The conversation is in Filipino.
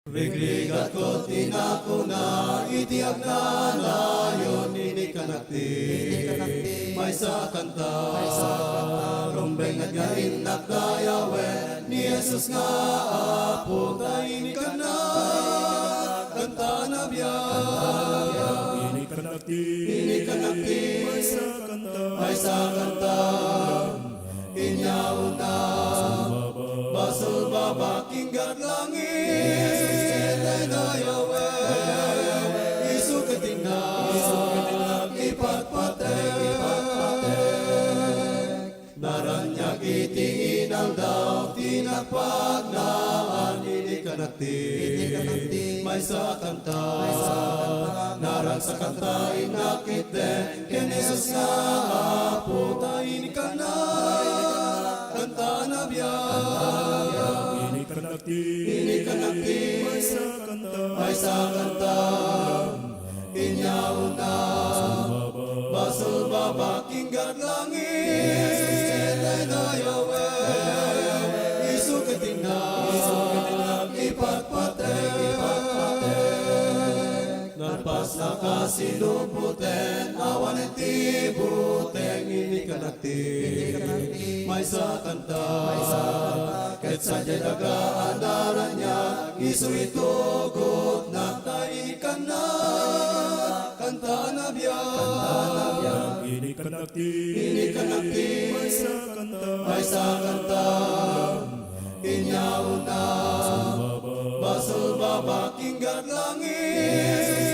Rigligat ko tinakuna, itiyak na layon, ini kanakti. May sa kanta, rumbeng at gain na dayawen, ni Jesus nga apo, ini kana, kanta na biya. Ini kanakti, may sa kanta, inyaw na, basol babaking langit. Isu ketinggal, ipat-patek, naranya kitingin ang daw, tinagpagnaan, ini kanakti, may sa kanta, narang sa kanta, inakit din, ken Jesus nga apo, ini kana, kanta na biya. Ini kanakti, may sa kanta, inyaw na, basol babaking langit, isu ketinggal, ipat-patek, narpas na kasiluputen, awan at tibuteng, ini kanakti, may sa kanta, ket sadya dagaan niya, isu itugot na taikan na, kanta na biya. Ini kanakti, may sa kanta, inyaw na, basol babaking langit,